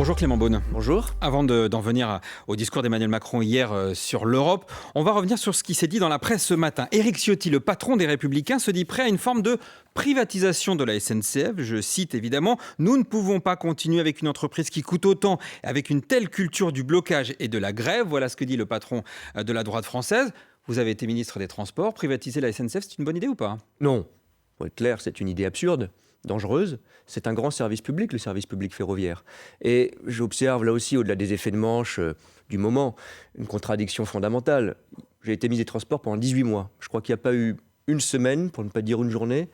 Bonjour Clément Beaune. Bonjour. Avant d'en venir au discours d'Emmanuel Macron hier sur l'Europe, on va revenir sur ce qui s'est dit dans la presse ce matin. Éric Ciotti, le patron des Républicains, se dit prêt à une forme de privatisation de la SNCF. Je cite évidemment, « Nous ne pouvons pas continuer avec une entreprise qui coûte autant, avec une telle culture du blocage et de la grève ». Voilà ce que dit le patron de la droite française. Vous avez été ministre des Transports. Privatiser la SNCF, c'est une bonne idée ou pas ? Non. Pour être clair, c'est une idée absurde, dangereuse. C'est un grand service public, le service public ferroviaire. Et j'observe là aussi, au-delà des effets de manche du moment, une contradiction fondamentale. J'ai été ministre des Transports pendant 18 mois. Je crois qu'il n'y a pas eu une semaine, pour ne pas dire une journée,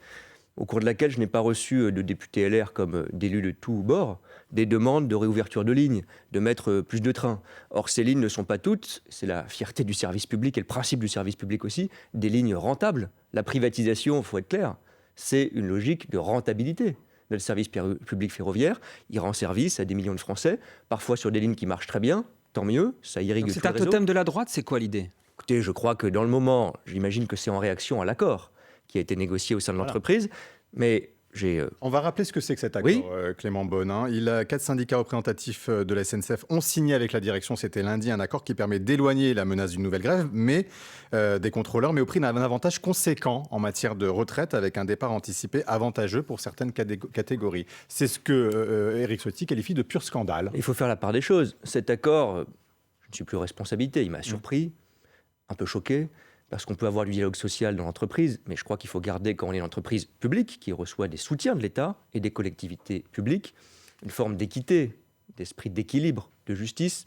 au cours de laquelle je n'ai pas reçu de députés LR comme d'élus de tous bords, des demandes de réouverture de lignes, de mettre plus de trains. Or, ces lignes ne sont pas toutes, c'est la fierté du service public et le principe du service public aussi, des lignes rentables. La privatisation, il faut être clair, c'est une logique de rentabilité. Notre service public ferroviaire, il rend service à des millions de Français, parfois sur des lignes qui marchent très bien, tant mieux, ça irrigue tout le réseau. C'est un totem de la droite, c'est quoi l'idée ? Écoutez, je crois que dans le moment, j'imagine que c'est en réaction à l'accord qui a été négocié au sein de l'entreprise, mais On va rappeler ce que c'est que cet accord, Oui. Clément Beaune. 4 syndicats représentatifs de la SNCF ont signé avec la direction, c'était lundi, un accord qui permet d'éloigner la menace d'une nouvelle grève, mais des contrôleurs, mais au prix d'un avantage conséquent en matière de retraite, avec un départ anticipé avantageux pour certaines catégories. C'est ce que Éric Ciotti qualifie de pur scandale. il faut faire la part des choses. Cet accord, je ne suis plus aux responsabilités, il m'a surpris, un peu choqué, parce qu'on peut avoir du dialogue social dans l'entreprise, mais je crois qu'il faut garder, quand on est une entreprise publique qui reçoit des soutiens de l'État et des collectivités publiques, une forme d'équité, d'esprit d'équilibre, de justice.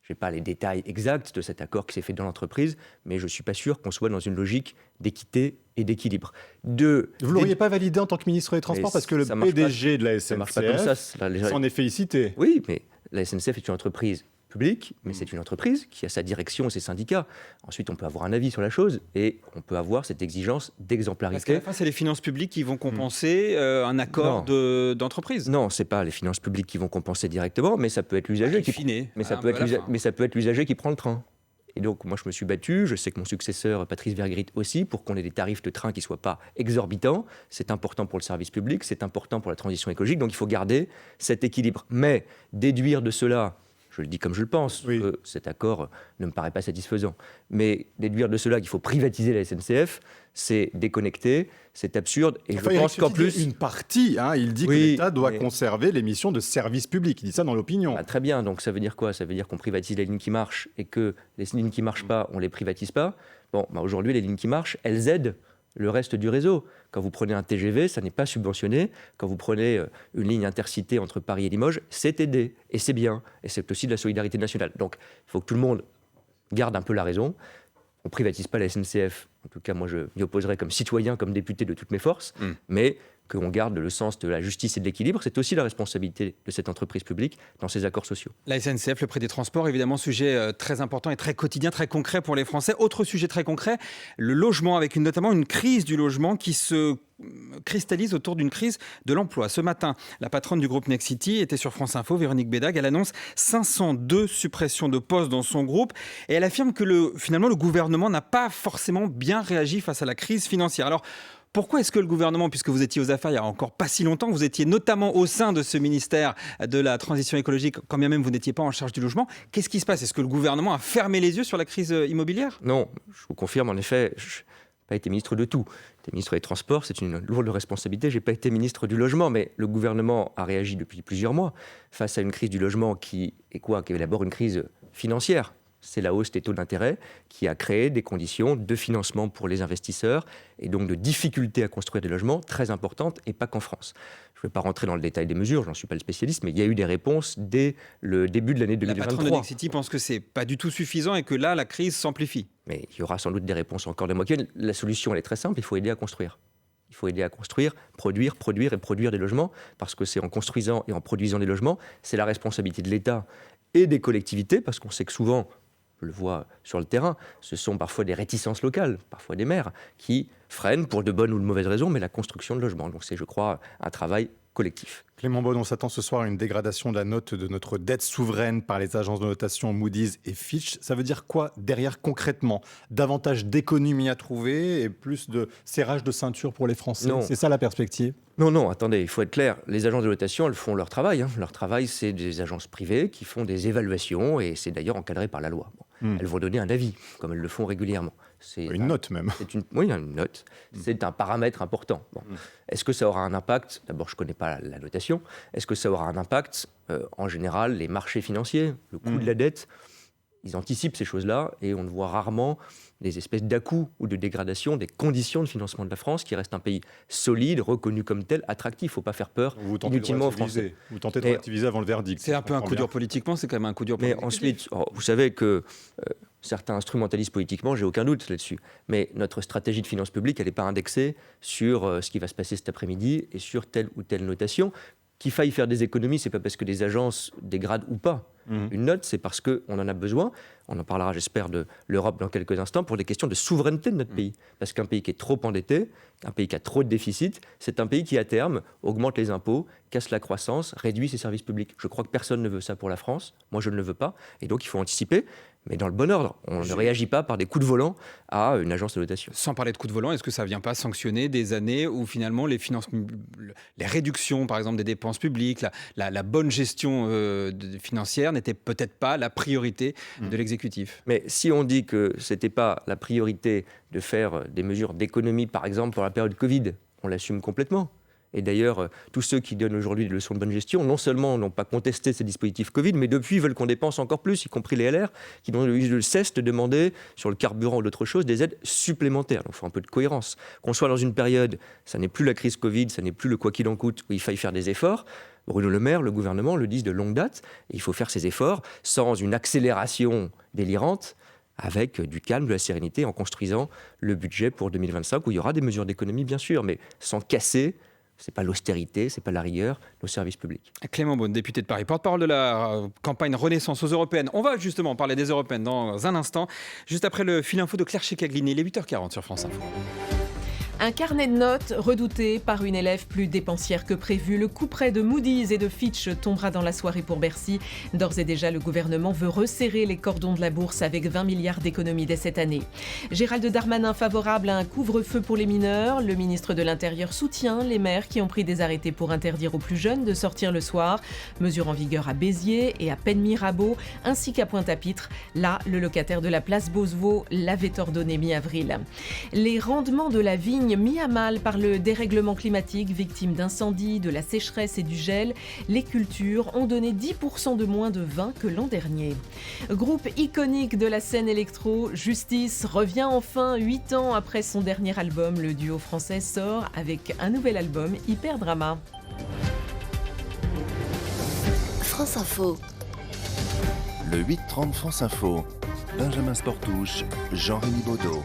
Je n'ai pas les détails exacts de cet accord qui s'est fait dans l'entreprise, mais je ne suis pas sûr qu'on soit dans une logique d'équité et d'équilibre. Vous ne l'auriez pas validé en tant que ministre des Transports, parce que le PDG de la ça marche pas comme ça. SNCF s'en est félicité. Oui, mais la SNCF est une entreprise publique, mais c'est une entreprise qui a sa direction et ses syndicats. Ensuite, on peut avoir un avis sur la chose et on peut avoir cette exigence d'exemplarité. Parce qu'à la fin, c'est les finances publiques qui vont compenser un accord d'entreprise. Non, c'est pas les finances publiques qui vont compenser directement, mais ça peut être l'usager mais ça peut être l'usager qui prend le train. Et donc, moi, je me suis battu. Je sais que mon successeur, Patrice Vergrit aussi, pour qu'on ait des tarifs de train qui ne soient pas exorbitants. C'est important pour le service public, c'est important pour la transition écologique. Donc, il faut garder cet équilibre. Mais déduire de cela, je le dis comme je le pense, que cet accord ne me paraît pas satisfaisant. Mais déduire de cela qu'il faut privatiser la SNCF, c'est déconnecté, c'est absurde. Et je pense qu'en plus... Une partie, il dit que l'État doit conserver les missions de service public. Il dit ça dans l'opinion. Très bien, donc ça veut dire quoi ? Ça veut dire qu'on privatise les lignes qui marchent et que les lignes qui ne marchent pas, on ne les privatise pas. Aujourd'hui, les lignes qui marchent, elles aident le reste du réseau. Quand vous prenez un TGV, ça n'est pas subventionné. Quand vous prenez une ligne intercité entre Paris et Limoges, c'est aidé. Et c'est bien. Et c'est aussi de la solidarité nationale. Donc, il faut que tout le monde garde un peu la raison. On ne privatise pas la SNCF. En tout cas, moi, je m'y opposerai comme citoyen, comme député de toutes mes forces. Mais qu'on garde le sens de la justice et de l'équilibre, c'est aussi la responsabilité de cette entreprise publique dans ses accords sociaux. La SNCF, le prix des transports, évidemment, sujet très important et très quotidien, très concret pour les Français. Autre sujet très concret, le logement, avec notamment une crise du logement qui se cristallise autour d'une crise de l'emploi. Ce matin, la patronne du groupe Nexity était sur France Info, Véronique Bédag. Elle annonce 502 suppressions de postes dans son groupe et elle affirme que finalement, le gouvernement n'a pas forcément bien réagi face à la crise financière. Alors, pourquoi est-ce que le gouvernement, puisque vous étiez aux affaires il y a encore pas si longtemps, vous étiez notamment au sein de ce ministère de la transition écologique, quand bien même vous n'étiez pas en charge du logement, qu'est-ce qui se passe ? Est-ce que le gouvernement a fermé les yeux sur la crise immobilière ? Non, je vous confirme, en effet, je n'ai pas été ministre de tout. J'étais ministre des Transports, c'est une lourde responsabilité. Je n'ai pas été ministre du Logement, mais le gouvernement a réagi depuis plusieurs mois face à une crise du logement qui est d'abord une crise financière. C'est la hausse des taux d'intérêt qui a créé des conditions de financement pour les investisseurs et donc de difficultés à construire des logements très importantes et pas qu'en France. Je ne vais pas rentrer dans le détail des mesures, je n'en suis pas le spécialiste, mais il y a eu des réponses dès le début de l'année 2023. La patronne de Nexity pense que ce n'est pas du tout suffisant et que là, la crise s'amplifie. Mais il y aura sans doute des réponses encore des mois qui viennent. La solution, elle est très simple, il faut aider à construire. Il faut aider à construire, produire et produire des logements, parce que c'est en construisant et en produisant des logements, c'est la responsabilité de l'État et des collectivités, parce qu'on sait que souvent, je le vois sur le terrain, ce sont parfois des réticences locales, parfois des maires, qui freinent pour de bonnes ou de mauvaises raisons, mais la construction de logements. Donc c'est, je crois, un travail collectif. Clément Beaune, on s'attend ce soir à une dégradation de la note de notre dette souveraine par les agences de notation Moody's et Fitch. Ça veut dire quoi derrière concrètement? Davantage d'économies à trouver et plus de serrage de ceinture pour les Français? Non. C'est ça la perspective? Non, attendez, il faut être clair. Les agences de notation, elles font leur travail. Leur travail, c'est des agences privées qui font des évaluations et c'est d'ailleurs encadré par la loi. Elles vont donner un avis, comme elles le font régulièrement. Une note même. Oui, une note. C'est un paramètre important. Est-ce que ça aura un impact? D'abord, je ne connais pas la notation. Est-ce que ça aura un impact? En général, les marchés financiers, le coût de la dette, ils anticipent ces choses-là et on le voit rarement, des espèces d'à-coups ou de dégradation des conditions de financement de la France, qui reste un pays solide, reconnu comme tel, attractif. Il ne faut pas faire peur inutilement aux Français. Vous tentez de relativiser avant le verdict. C'est un peu un coup dur politiquement, c'est quand même un coup dur Mais politique. ensuite, vous savez que certains instrumentalisent politiquement, j'ai aucun doute là-dessus. Mais notre stratégie de finances publiques, elle n'est pas indexée sur ce qui va se passer cet après-midi et sur telle ou telle notation. Qu'il faille faire des économies, ce n'est pas parce que des agences dégradent ou pas. Une note, c'est parce qu'on en a besoin. On en parlera, j'espère, de l'Europe dans quelques instants, pour des questions de souveraineté de notre pays. Parce qu'un pays qui est trop endetté, un pays qui a trop de déficit, c'est un pays qui, à terme, augmente les impôts, casse la croissance, réduit ses services publics. Je crois que personne ne veut ça pour la France. Moi, je ne le veux pas. Et donc, il faut anticiper, mais dans le bon ordre. On ne réagit pas par des coups de volant à une agence de notation. Sans parler de coup de volant, est-ce que ça ne vient pas sanctionner des années où finalement les réductions, par exemple, des dépenses publiques, la bonne gestion financière n'était peut-être pas la priorité de l'exécutif? Mais si on dit que ce n'était pas la priorité de faire des mesures d'économie, par exemple, pour la période Covid, on l'assume complètement. Et d'ailleurs, tous ceux qui donnent aujourd'hui des leçons de bonne gestion, non seulement n'ont pas contesté ces dispositifs Covid, mais depuis veulent qu'on dépense encore plus, y compris les LR, qui ne cessent de demander, sur le carburant ou d'autres choses, des aides supplémentaires. Donc il faut un peu de cohérence. Qu'on soit dans une période, ça n'est plus la crise Covid, ça n'est plus le quoi qu'il en coûte, où il faille faire des efforts. Bruno Le Maire, le gouvernement le disent de longue date, et il faut faire ces efforts sans une accélération délirante, avec du calme, de la sérénité, en construisant le budget pour 2025, où il y aura des mesures d'économie, bien sûr, mais sans casser. Ce n'est pas l'austérité, ce n'est pas la rigueur, nos services publics. Clément Beaune, député de Paris, porte-parole de la campagne Renaissance aux Européennes. On va justement parler des Européennes dans un instant, juste après le fil info de Claire Checaglini, il est 8h40 sur France Info. Un carnet de notes redouté par une élève plus dépensière que prévu. Le couperet de Moody's et de Fitch tombera dans la soirée pour Bercy. D'ores et déjà, le gouvernement veut resserrer les cordons de la bourse avec 20 milliards d'économies dès cette année. Gérald Darmanin favorable à un couvre-feu pour les mineurs. Le ministre de l'Intérieur soutient les maires qui ont pris des arrêtés pour interdire aux plus jeunes de sortir le soir. Mesure en vigueur à Béziers et à Pennes-Mirabeau, ainsi qu'à Pointe-à-Pitre. Là, le locataire de la place Bosvaux l'avait ordonné mi-avril. Les rendements de la vigne mis à mal par le dérèglement climatique, victime d'incendies, de la sécheresse et du gel, les cultures ont donné 10% de moins de vin que l'an dernier. Groupe iconique de la scène électro, Justice revient enfin 8 ans après son dernier album. Le duo français sort avec un nouvel album, Hyper Drama. France Info. Le 8-30 France Info. Benjamin Sportouche, Jean-Rémy Baudot.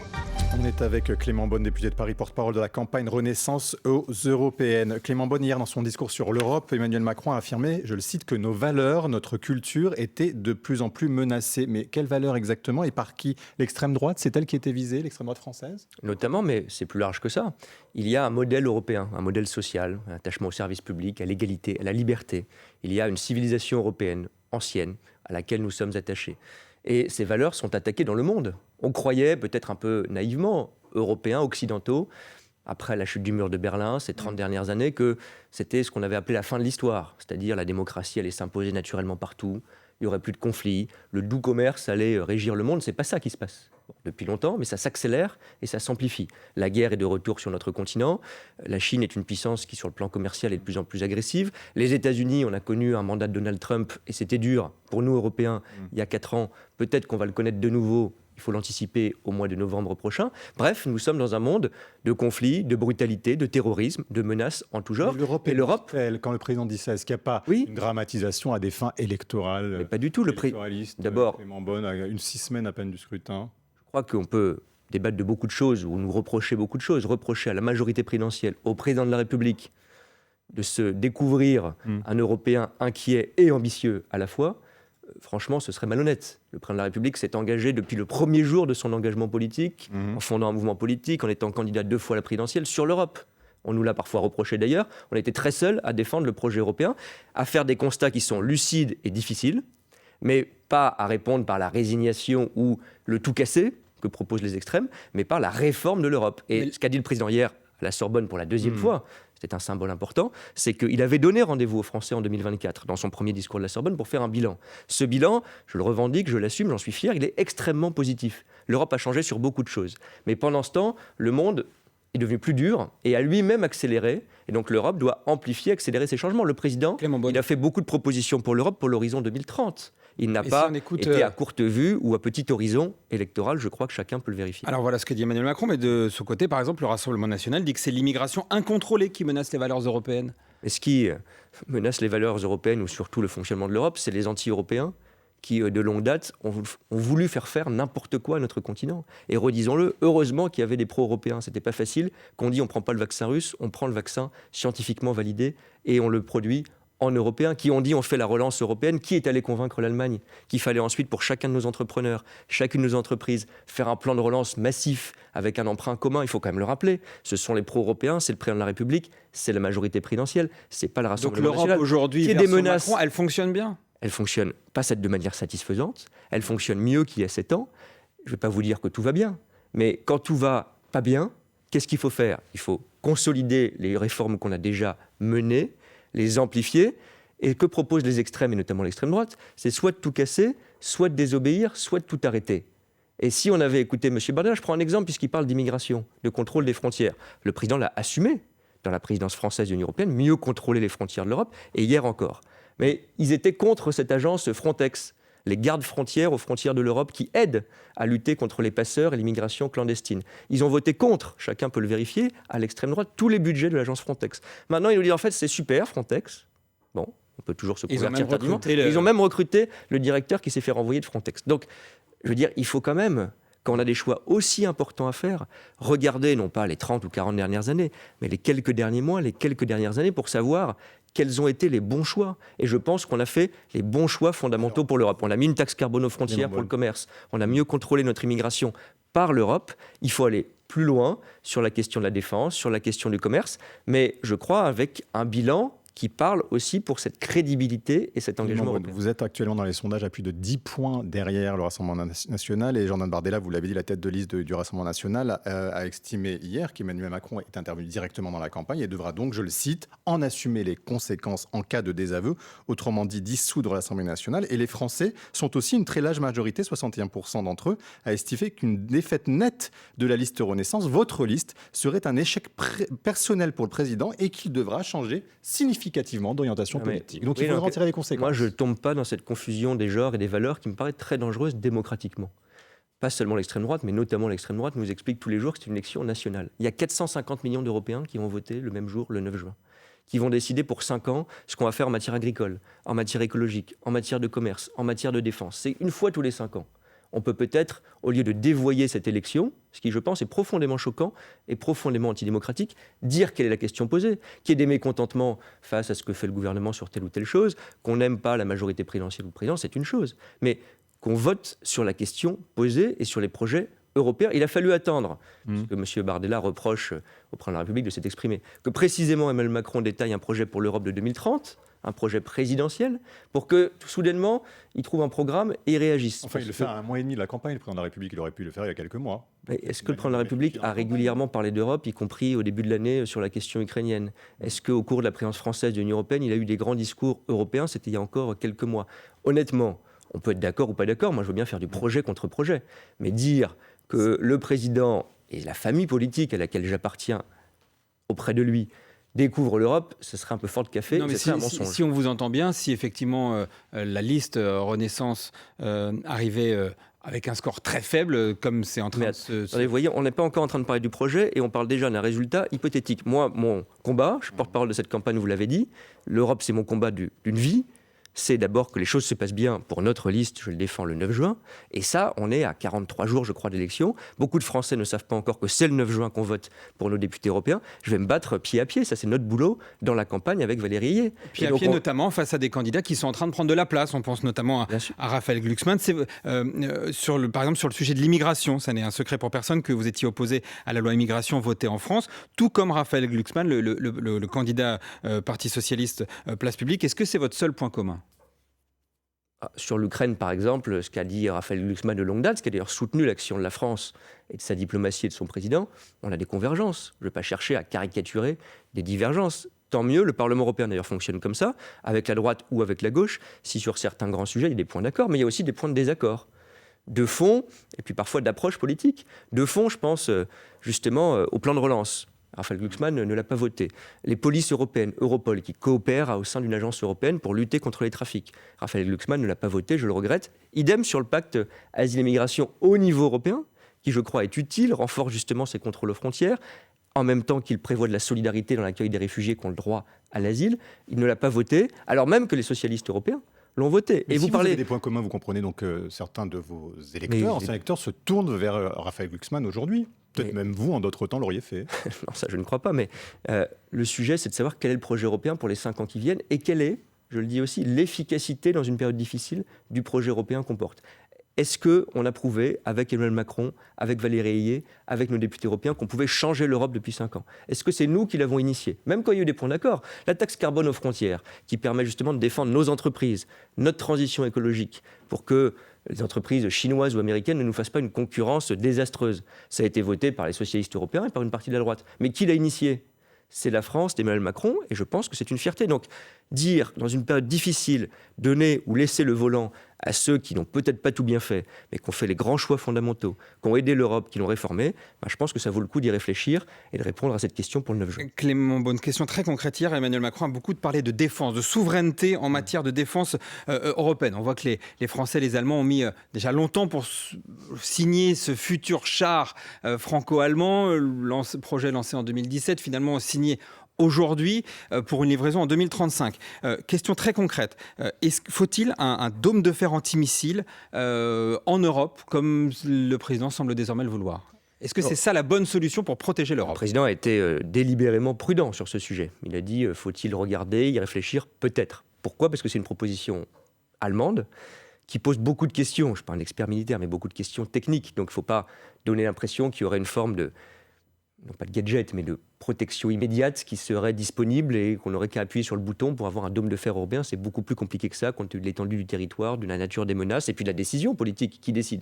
On est avec Clément Beaune, député de Paris, porte-parole de la campagne Renaissance aux Européennes. Clément Beaune, hier, dans son discours sur l'Europe, Emmanuel Macron a affirmé, je le cite, que nos valeurs, notre culture étaient de plus en plus menacées. Mais quelles valeurs exactement et par qui? L'extrême droite, c'est elle qui était visée, l'extrême droite française? Notamment, mais c'est plus large que ça. Il y a un modèle européen, un modèle social, un attachement au service public, à l'égalité, à la liberté. Il y a une civilisation européenne ancienne à laquelle nous sommes attachés. Et ces valeurs sont attaquées dans le monde. On croyait, peut-être un peu naïvement, Européens, occidentaux, après la chute du mur de Berlin, ces 30 dernières années, que c'était ce qu'on avait appelé la fin de l'histoire. C'est-à-dire la démocratie allait s'imposer naturellement partout, il n'y aurait plus de conflits, le doux commerce allait régir le monde. C'est pas ça qui se passe depuis longtemps, mais ça s'accélère et ça s'amplifie. La guerre est de retour sur notre continent. La Chine est une puissance qui, sur le plan commercial, est de plus en plus agressive. Les États-Unis, on a connu un mandat de Donald Trump et c'était dur pour nous, Européens, il y a 4 ans. Peut-être qu'on va le connaître de nouveau. Il faut l'anticiper au mois de novembre prochain. Bref, nous sommes dans un monde de conflits, de brutalité, de terrorisme, de menaces en tout genre. Et l'Europe, quand le président dit ça, est-ce qu'il n'y a pas une dramatisation à des fins électorales? Mais pas du tout. D'abord, Clément Beaune, à 6 semaines à peine du scrutin. Je crois qu'on peut débattre de beaucoup de choses ou nous reprocher beaucoup de choses. Reprocher à la majorité présidentielle, au président de la République, de se découvrir un Européen inquiet et ambitieux à la fois. Franchement, ce serait malhonnête. Le président de la République s'est engagé depuis le premier jour de son engagement politique, en fondant un mouvement politique, en étant candidat 2 fois à la présidentielle, sur l'Europe. On nous l'a parfois reproché d'ailleurs. On a été très seuls à défendre le projet européen, à faire des constats qui sont lucides et difficiles, mais pas à répondre par la résignation ou le tout casser que proposent les extrêmes, mais par la réforme de l'Europe. Et ce qu'a dit le président hier à la Sorbonne pour la deuxième fois, c'était un symbole important, c'est qu'il avait donné rendez-vous aux Français en 2024, dans son premier discours de la Sorbonne, pour faire un bilan. Ce bilan, je le revendique, je l'assume, j'en suis fier, il est extrêmement positif. L'Europe a changé sur beaucoup de choses. Mais pendant ce temps, le monde est devenu plus dur et a lui-même accéléré. Et donc l'Europe doit amplifier, accélérer ces changements. Le président, il a fait beaucoup de propositions pour l'Europe pour l'horizon 2030. Il n'a pas été à courte vue ou à petit horizon électoral, je crois que chacun peut le vérifier. Alors voilà ce que dit Emmanuel Macron, mais de son côté, par exemple, le Rassemblement national dit que c'est l'immigration incontrôlée qui menace les valeurs européennes. Et ce qui menace les valeurs européennes ou surtout le fonctionnement de l'Europe, c'est les anti-européens qui, de longue date, ont voulu faire n'importe quoi à notre continent. Et redisons-le, heureusement qu'il y avait des pro-européens. C'était pas facile qu'on dit on prend pas le vaccin russe, on prend le vaccin scientifiquement validé et on le produit en européen, qui ont dit on fait la relance européenne, qui est allé convaincre l'Allemagne qu'il fallait ensuite pour chacun de nos entrepreneurs, chacune de nos entreprises, faire un plan de relance massif avec un emprunt commun. Il faut quand même le rappeler, ce sont les pro-européens, c'est le président de la République, c'est la majorité présidentielle, c'est pas le Rassemblement national. Donc l'Europe aujourd'hui, des menaces, Macron, elle fonctionne bien. Elle fonctionne pas de manière satisfaisante, elle fonctionne mieux qu'il y a 7 ans. Je ne vais pas vous dire que tout va bien, mais quand tout va pas bien, qu'est-ce qu'il faut faire? Il faut consolider les réformes qu'on a déjà menées, les amplifier. Et que proposent les extrêmes, et notamment l'extrême droite? C'est soit de tout casser, soit de désobéir, soit de tout arrêter. Et si on avait écouté M. Bardella, je prends un exemple puisqu'il parle d'immigration, de contrôle des frontières. Le président l'a assumé dans la présidence française de l'Union européenne, mieux contrôler les frontières de l'Europe, et hier encore. Mais ils étaient contre cette agence Frontex, les gardes frontières aux frontières de l'Europe qui aident à lutter contre les passeurs et l'immigration clandestine. Ils ont voté contre, chacun peut le vérifier, à l'extrême droite, tous les budgets de l'agence Frontex. Maintenant, ils nous disent en fait c'est super Frontex. Bon, on peut toujours se convertir tardivement. Ils ont même recruté le directeur qui s'est fait renvoyer de Frontex. Donc, je veux dire, il faut quand même, quand on a des choix aussi importants à faire, regarder non pas les 30 ou 40 dernières années, mais les quelques derniers mois, les quelques dernières années pour savoir quels ont été les bons choix. Et je pense qu'on a fait les bons choix fondamentaux pour l'Europe. On a mis une taxe carbone aux frontières pour le commerce. On a mieux contrôlé notre immigration par l'Europe. Il faut aller plus loin sur la question de la défense, sur la question du commerce, mais je crois avec un bilan qui parle aussi pour cette crédibilité et cet engagement européen. Vous êtes actuellement dans les sondages à plus de 10 points derrière le Rassemblement national et Jordan Bardella, vous l'avez dit, la tête de liste du Rassemblement national, a estimé hier qu'Emmanuel Macron est intervenu directement dans la campagne et devra donc, je le cite, en assumer les conséquences en cas de désaveu, autrement dit dissoudre l'Assemblée nationale. Et les Français sont aussi une très large majorité, 61% d'entre eux, à estimer qu'une défaite nette de la liste Renaissance, votre liste, serait un échec personnel pour le président et qu'il devra changer significativement d'orientation politique. Donc il faudra en tirer les conséquences. Moi, je ne tombe pas dans cette confusion des genres et des valeurs qui me paraît très dangereuse démocratiquement. Pas seulement l'extrême droite, mais notamment l'extrême droite nous explique tous les jours que c'est une élection nationale. Il y a 450 millions d'Européens qui vont voter le même jour, le 9 juin, qui vont décider pour 5 ans ce qu'on va faire en matière agricole, en matière écologique, en matière de commerce, en matière de défense. C'est une fois tous les 5 ans. On peut peut-être, au lieu de dévoyer cette élection, ce qui, je pense, est profondément choquant et profondément antidémocratique, dire quelle est la question posée, qu'il y ait des mécontentements face à ce que fait le gouvernement sur telle ou telle chose, qu'on n'aime pas la majorité présidentielle ou le président, c'est une chose. Mais qu'on vote sur la question posée et sur les projets européens. Il a fallu attendre, parce que M. Bardella reproche au président de la République de s'être exprimé, que précisément Emmanuel Macron détaille un projet pour l'Europe de 2030, un projet présidentiel, pour que, soudainement, il trouve un programme et il réagisse. Enfin, il le fait à 1 mois et demi de la campagne, le président de la République. Il aurait pu le faire il y a quelques mois. Mais est-ce que le président de la République a régulièrement parlé d'Europe, y compris au début de l'année sur la question ukrainienne? Est-ce qu'au cours de la présidence française de l'Union européenne, il a eu des grands discours européens? C'était il y a encore quelques mois. Honnêtement, on peut être d'accord ou pas d'accord. Moi, je veux bien faire du projet contre projet. Mais dire que le président et la famille politique à laquelle j'appartiens auprès de lui découvre l'Europe, ce serait un peu fort de café, ce serait un mensonge. Si on vous entend bien, si effectivement la liste Renaissance arrivait avec un score très faible, comme c'est en train de se... Vous voyez, on n'est pas encore en train de parler du projet et on parle déjà d'un résultat hypothétique. Moi, mon combat, je suis porte-parole de cette campagne, vous l'avez dit, l'Europe c'est mon combat d'une vie. c'est d'abord que les choses se passent bien pour notre liste, je le défends le 9 juin, et ça, on est à 43 jours, je crois, d'élection. Beaucoup de Français ne savent pas encore que c'est le 9 juin qu'on vote pour nos députés européens. Je vais me battre pied à pied, ça c'est notre boulot dans la campagne avec Valérie Ayé. Pied à pied, notamment face à des candidats qui sont en train de prendre de la place. On pense notamment à Raphaël Glucksmann. Par exemple, sur le sujet de l'immigration, ça n'est un secret pour personne que vous étiez opposé à la loi immigration votée en France, tout comme Raphaël Glucksmann, le candidat Parti socialiste Place publique. Est-ce que c'est votre seul point commun ? Sur l'Ukraine, par exemple, ce qu'a dit Raphaël Glucksmann de longue date, ce qui a d'ailleurs soutenu l'action de la France et de sa diplomatie et de son président, on a des convergences. Je ne vais pas chercher à caricaturer des divergences. Tant mieux, le Parlement européen d'ailleurs fonctionne comme ça, avec la droite ou avec la gauche, si sur certains grands sujets il y a des points d'accord, mais il y a aussi des points de désaccord. De fond, et puis parfois d'approche politique. De fond, je pense justement au plan de relance. Raphaël Glucksmann ne l'a pas voté. Les polices européennes, Europol, qui coopèrent au sein d'une agence européenne pour lutter contre les trafics. Raphaël Glucksmann ne l'a pas voté, je le regrette. Idem sur le pacte asile et migration au niveau européen, qui je crois est utile, renforce justement ses contrôles aux frontières, en même temps qu'il prévoit de la solidarité dans l'accueil des réfugiés qui ont le droit à l'asile. Il ne l'a pas voté, alors même que les socialistes européens l'ont voté. Mais et si vous parlez avez des points communs, vous comprenez donc que certains de vos électeurs, anciens électeurs, se tournent vers Raphaël Glucksmann aujourd'hui. Peut-être même vous, en d'autres temps, l'auriez fait. Non, ça je ne crois pas, mais le sujet c'est de savoir quel est le projet européen pour les 5 ans qui viennent et quelle est, je le dis aussi, l'efficacité dans une période difficile du projet européen qu'on porte. Est-ce qu'on a prouvé, avec Emmanuel Macron, avec Valérie Ayé, avec nos députés européens, qu'on pouvait changer l'Europe depuis 5 ans ? Est-ce que c'est nous qui l'avons initié ? Même quand il y a eu des points d'accord. La taxe carbone aux frontières, qui permet justement de défendre nos entreprises, notre transition écologique, pour que les entreprises chinoises ou américaines ne nous fassent pas une concurrence désastreuse. Ça a été voté par les socialistes européens et par une partie de la droite. Mais qui l'a initié ? C'est la France d'Emmanuel Macron, et je pense que c'est une fierté. Donc, dire, dans une période difficile, donner ou laisser le volant à ceux qui n'ont peut-être pas tout bien fait, mais qui ont fait les grands choix fondamentaux, qui ont aidé l'Europe, qui l'ont réformée, je pense que ça vaut le coup d'y réfléchir et de répondre à cette question pour le 9 juin. Clément Beaune, question très concrète. Hier, Emmanuel Macron a beaucoup parlé de défense, de souveraineté en matière de défense européenne. On voit que les Français et les Allemands ont mis déjà longtemps pour signer ce futur char franco-allemand. Projet lancé en 2017, finalement signé aujourd'hui pour une livraison en 2035. Question très concrète. Faut-il un dôme de fer antimissile en Europe, comme le président semble désormais le vouloir ? Est-ce que c'est ça la bonne solution pour protéger l'Europe ? Le président a été délibérément prudent sur ce sujet. Il a dit, faut-il regarder, y réfléchir ? Peut-être. Pourquoi ? Parce que c'est une proposition allemande qui pose beaucoup de questions. Je ne suis pas un expert militaire, mais beaucoup de questions techniques. Donc il ne faut pas donner l'impression qu'il y aurait une forme de, non pas de gadget, mais de protection immédiate qui serait disponible et qu'on n'aurait qu'à appuyer sur le bouton pour avoir un dôme de fer européen. C'est beaucoup plus compliqué que ça, compte tenu de l'étendue du territoire, de la nature des menaces et puis de la décision politique qui décide.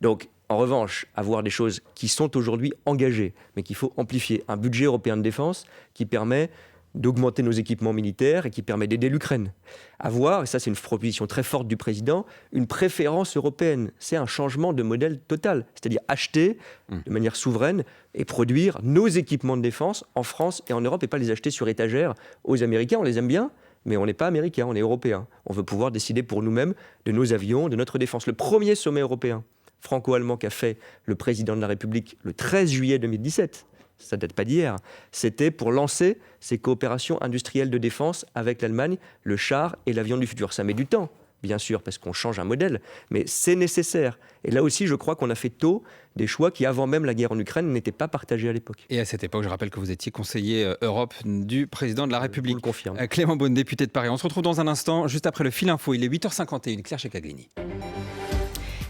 Donc, en revanche, avoir des choses qui sont aujourd'hui engagées, mais qu'il faut amplifier. Un budget européen de défense qui permet d'augmenter nos équipements militaires et qui permet d'aider l'Ukraine. Avoir, et ça c'est une proposition très forte du président, une préférence européenne. C'est un changement de modèle total. C'est-à-dire acheter de manière souveraine et produire nos équipements de défense en France et en Europe et pas les acheter sur étagère aux Américains. On les aime bien, mais on n'est pas américains, on est européens. On veut pouvoir décider pour nous-mêmes de nos avions, de notre défense. Le premier sommet européen franco-allemand qu'a fait le président de la République le 13 juillet 2017, ça ne date pas d'hier, c'était pour lancer ces coopérations industrielles de défense avec l'Allemagne, le char et l'avion du futur. Ça met du temps, bien sûr, parce qu'on change un modèle, mais c'est nécessaire. Et là aussi, je crois qu'on a fait tôt des choix qui, avant même la guerre en Ukraine, n'étaient pas partagés à l'époque. Et à cette époque, je rappelle que vous étiez conseiller Europe du président de la République. Je vous le confirme. Clément Beaune, député de Paris. On se retrouve dans un instant, juste après le fil info. Il est 8h51, Claire Checaglini.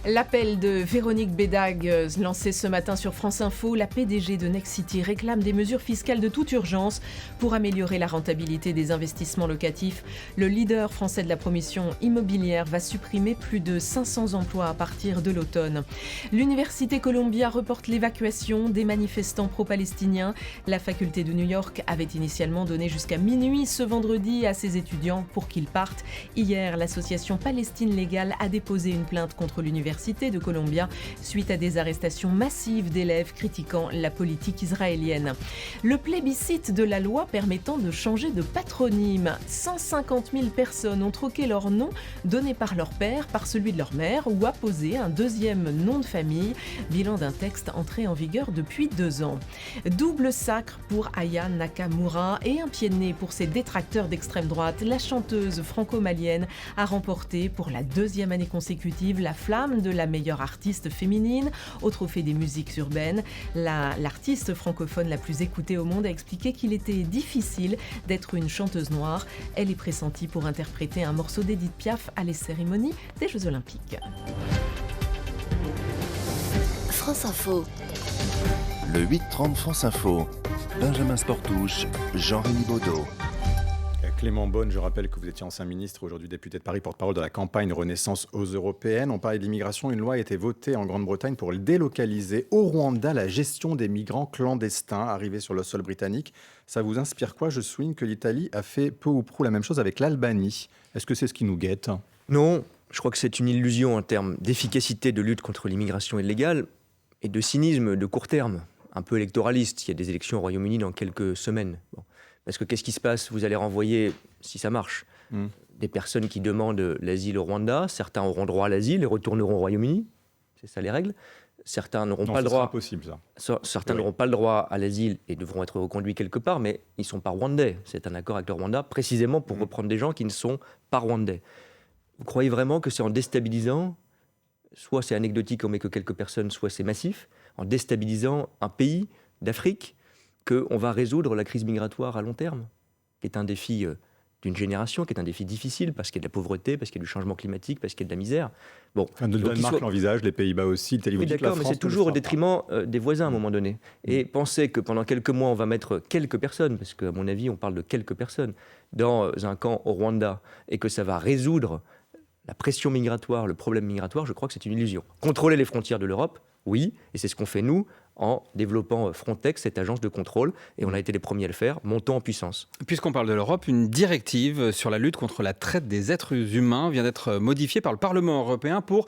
L'appel de Véronique Bédag lancé ce matin sur France Info, la PDG de Nexity réclame des mesures fiscales de toute urgence pour améliorer la rentabilité des investissements locatifs. Le leader français de la promotion immobilière va supprimer plus de 500 emplois à partir de l'automne. L'Université Columbia reporte l'évacuation des manifestants pro-palestiniens. La faculté de New York avait initialement donné jusqu'à minuit ce vendredi à ses étudiants pour qu'ils partent. Hier, l'association Palestine Légale a déposé une plainte contre l'université l'université de Columbia suite à des arrestations massives d'élèves critiquant la politique israélienne. Le plébiscite de la loi permettant de changer de patronyme. 150 000 personnes ont troqué leur nom donné par leur père par celui de leur mère ou apposé un deuxième nom de famille. Bilan d'un texte entré en vigueur depuis 2 ans. Double sacre pour Aya Nakamura et un pied de nez pour ses détracteurs d'extrême droite. La chanteuse franco-malienne a remporté pour la 2e année consécutive la flamme de la meilleure artiste féminine au Trophée des musiques urbaines. L'artiste francophone la plus écoutée au monde a expliqué qu'il était difficile d'être une chanteuse noire. Elle est pressentie pour interpréter un morceau d'Edith Piaf à les cérémonies des Jeux Olympiques. France Info. Le 8-30 France Info. Benjamin Sportouche, Jean-Rémy Baudot. Clément Beaune, je rappelle que vous étiez ancien ministre, aujourd'hui député de Paris, porte-parole de la campagne Renaissance aux Européennes. On parlait de l'immigration. Une loi a été votée en Grande-Bretagne pour délocaliser au Rwanda la gestion des migrants clandestins arrivés sur le sol britannique. Ça vous inspire quoi? Je souligne que l'Italie a fait peu ou prou la même chose avec l'Albanie. Est-ce que c'est ce qui nous guette? Non, je crois que c'est une illusion en termes d'efficacité de lutte contre l'immigration illégale et de cynisme de court terme, un peu électoraliste. Il y a des élections au Royaume-Uni dans quelques semaines. Bon. Parce que qu'est-ce qui se passe? Vous allez renvoyer, si ça marche, des personnes qui demandent l'asile au Rwanda. Certains auront droit à l'asile et retourneront au Royaume-Uni. C'est ça les règles. Certains n'auront pas le droit. Impossible, ça. Certains n'auront pas le droit à l'asile et devront être reconduits quelque part, mais ils ne sont pas rwandais. C'est un accord avec le Rwanda précisément pour reprendre des gens qui ne sont pas rwandais. Vous croyez vraiment que c'est en déstabilisant, soit c'est anecdotique, on met que quelques personnes, soit c'est massif, en déstabilisant un pays d'Afrique, qu'on va résoudre la crise migratoire à long terme, qui est un défi d'une génération, qui est un défi difficile, parce qu'il y a de la pauvreté, parce qu'il y a du changement climatique, parce qu'il y a de la misère. Bon, le Danemark l'envisage, les Pays-Bas aussi, l'Italie. Oui, d'accord, mais c'est toujours au détriment des voisins à un moment donné. Et penser que pendant quelques mois, on va mettre quelques personnes, parce qu'à mon avis, on parle de quelques personnes, dans un camp au Rwanda, et que ça va résoudre la pression migratoire, le problème migratoire, je crois que c'est une illusion. Contrôler les frontières de l'Europe, oui, et c'est ce qu'on fait nous, en développant Frontex, cette agence de contrôle, et on a été les premiers à le faire, montons en puissance. Puisqu'on parle de l'Europe, une directive sur la lutte contre la traite des êtres humains vient d'être modifiée par le Parlement européen pour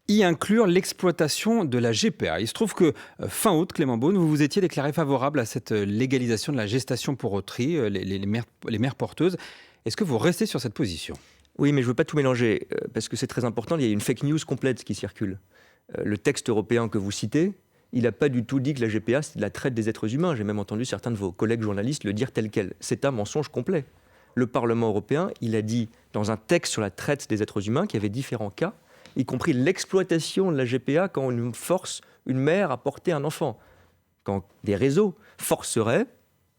y inclure l'exploitation de la GPA. Il se trouve que fin août, Clément Beaune, vous vous étiez déclaré favorable à cette légalisation de la gestation pour autrui, les mères porteuses. Est-ce que vous restez sur cette position? Oui, mais je ne veux pas tout mélanger, parce que c'est très important, il y a une fake news complète qui circule. Le texte européen que vous citez, il n'a pas du tout dit que la GPA, c'est de la traite des êtres humains. J'ai même entendu certains de vos collègues journalistes le dire tel quel. C'est un mensonge complet. Le Parlement européen, il a dit dans un texte sur la traite des êtres humains qu'il y avait différents cas, y compris l'exploitation de la GPA quand on force une mère à porter un enfant. Quand des réseaux forceraient,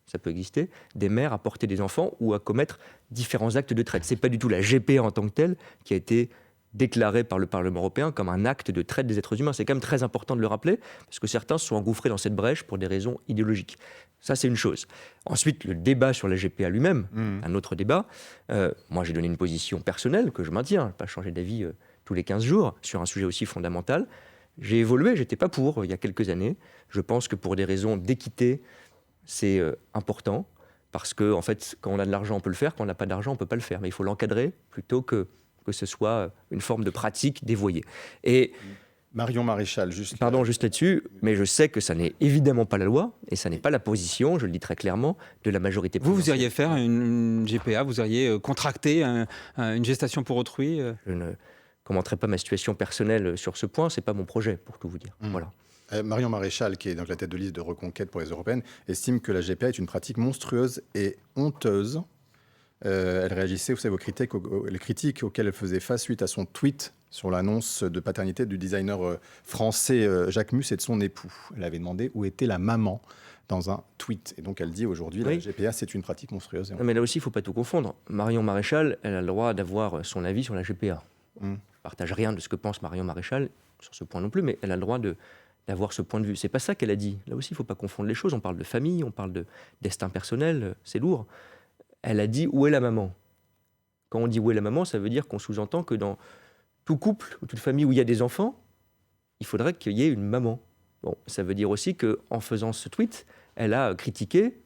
ça peut exister, des mères à porter des enfants ou à commettre différents actes de traite. Ce n'est pas du tout la GPA en tant que telle qui a été déclaré par le Parlement européen comme un acte de traite des êtres humains. C'est quand même très important de le rappeler, parce que certains se sont engouffrés dans cette brèche pour des raisons idéologiques. Ça, c'est une chose. Ensuite, le débat sur la GPA lui-même, un autre débat. Moi, j'ai donné une position personnelle que je maintiens, pas changer d'avis tous les 15 jours sur un sujet aussi fondamental. J'ai évolué, j'étais pas pour il y a quelques années. Je pense que pour des raisons d'équité, c'est important, parce que en fait, quand on a de l'argent, on peut le faire, quand on n'a pas d'argent, on peut pas le faire. Mais il faut l'encadrer plutôt que ce soit une forme de pratique dévoyée. Et Marion Maréchal, juste là-dessus, mais je sais que ça n'est évidemment pas la loi, et ça n'est pas la position, je le dis très clairement, de la majorité présidentielle. Vous iriez faire une GPA, vous iriez contracter une gestation pour autrui Je ne commenterai pas ma situation personnelle sur ce point, c'est pas mon projet, pour tout vous dire. Voilà. Marion Maréchal, qui est donc la tête de liste de Reconquête pour les Européennes, estime que la GPA est une pratique monstrueuse et honteuse. Elle réagissait, vous savez, les critiques auxquelles elle faisait face suite à son tweet sur l'annonce de paternité du designer français Jacques Mus et de son époux. Elle avait demandé où était la maman dans un tweet. Et donc elle dit aujourd'hui, la GPA, c'est une pratique monstrueuse. Non, mais là aussi, il ne faut pas tout confondre. Marion Maréchal, elle a le droit d'avoir son avis sur la GPA. Je ne partage rien de ce que pense Marion Maréchal sur ce point non plus, mais elle a le droit d'avoir ce point de vue. C'est pas ça qu'elle a dit. Là aussi, il ne faut pas confondre les choses. On parle de famille, on parle de destin personnel, c'est lourd. Elle a dit où est la maman. Quand on dit où est la maman, ça veut dire qu'on sous-entend que dans tout couple ou toute famille où il y a des enfants, il faudrait qu'il y ait une maman. Bon, ça veut dire aussi qu'en faisant ce tweet, elle a critiqué,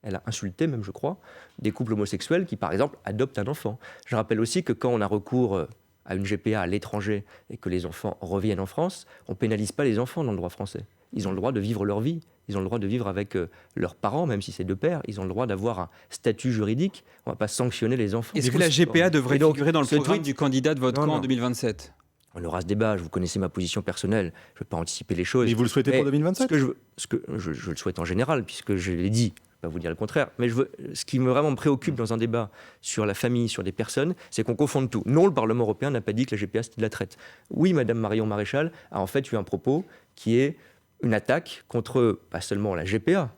elle a insulté même, je crois, des couples homosexuels qui, par exemple, adoptent un enfant. Je rappelle aussi que quand on a recours à une GPA à l'étranger et que les enfants reviennent en France, on ne pénalise pas les enfants dans le droit français. Ils ont le droit de vivre leur vie. Ils ont le droit de vivre avec leurs parents, même si c'est deux pères. Ils ont le droit d'avoir un statut juridique. On ne va pas sanctionner les enfants. Est-ce que la GPA devrait figurer dans le programme du candidat de votre camp en 2027 ? On aura ce débat. Vous connaissez ma position personnelle. Je ne vais pas anticiper les choses. Et vous le souhaitez pour 2027 ? Je le souhaite en général, puisque je l'ai dit. Je ne vais pas vous dire le contraire. Mais ce qui vraiment me préoccupe dans un débat sur la famille, sur des personnes, c'est qu'on confonde tout. Non, le Parlement européen n'a pas dit que la GPA, c'était de la traite. Oui, Madame Marion Maréchal a en fait eu un propos qui est une attaque contre, pas seulement la GPA,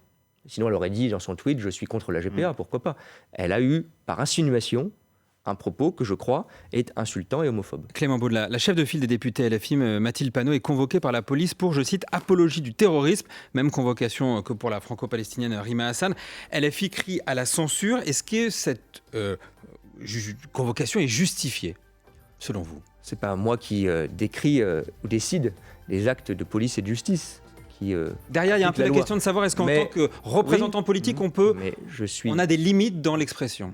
sinon elle aurait dit dans son tweet « je suis contre la GPA », pourquoi pas. Elle a eu, par insinuation, un propos que je crois est insultant et homophobe. Clément Beaune, la chef de file des députés LFI, Mathilde Panot, est convoquée par la police pour, je cite, apologie du terrorisme, même convocation que pour la franco-palestinienne Rima Hassan. LFI crie à la censure. Est-ce que cette convocation est justifiée, selon vous ? C'est pas moi qui décris ou décide les actes de police et de justice. Derrière, il y a un peu la question de savoir est-ce qu'en tant que représentant politique, on a des limites dans l'expression.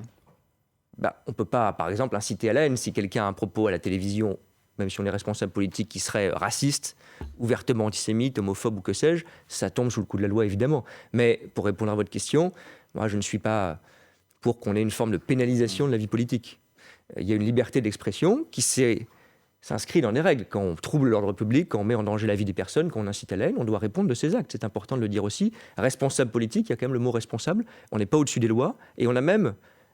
On ne peut pas, par exemple, inciter à la haine. Si quelqu'un a un propos à la télévision, même si on est responsable politique, qui serait raciste, ouvertement antisémite, homophobe ou que sais-je, ça tombe sous le coup de la loi, évidemment. Mais pour répondre à votre question, moi, je ne suis pas pour qu'on ait une forme de pénalisation de la vie politique. Il y a une liberté d'expression qui s'inscrit dans des règles. Quand on trouble l'ordre public, quand on met en danger la vie des personnes, quand on incite à la haine, on doit répondre de ces actes. C'est important de le dire aussi. Responsable politique, il y a quand même le mot responsable. On n'est pas au-dessus des lois et on a même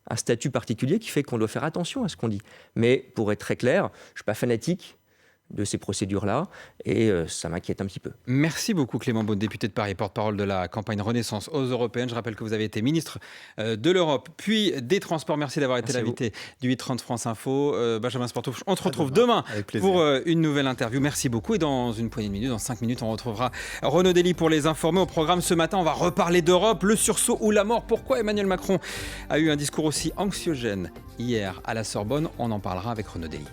un statut particulier qui fait qu'on doit faire attention à ce qu'on dit. Mais pour être très clair, je ne suis pas fanatique de ces procédures-là et ça m'inquiète un petit peu. Merci beaucoup Clément Beaune, député de Paris, porte-parole de la campagne Renaissance aux Européennes. Je rappelle que vous avez été ministre de l'Europe, puis des Transports. Merci d'avoir été l'invité du 8h30 France Info. Benjamin Sportouche, on se retrouve demain pour une nouvelle interview. Merci beaucoup et dans une poignée de minutes, dans 5 minutes, on retrouvera Renaud Dely pour les informer. Au programme ce matin, on va reparler d'Europe, le sursaut ou la mort. Pourquoi Emmanuel Macron a eu un discours aussi anxiogène hier à la Sorbonne ? On en parlera avec Renaud Dely.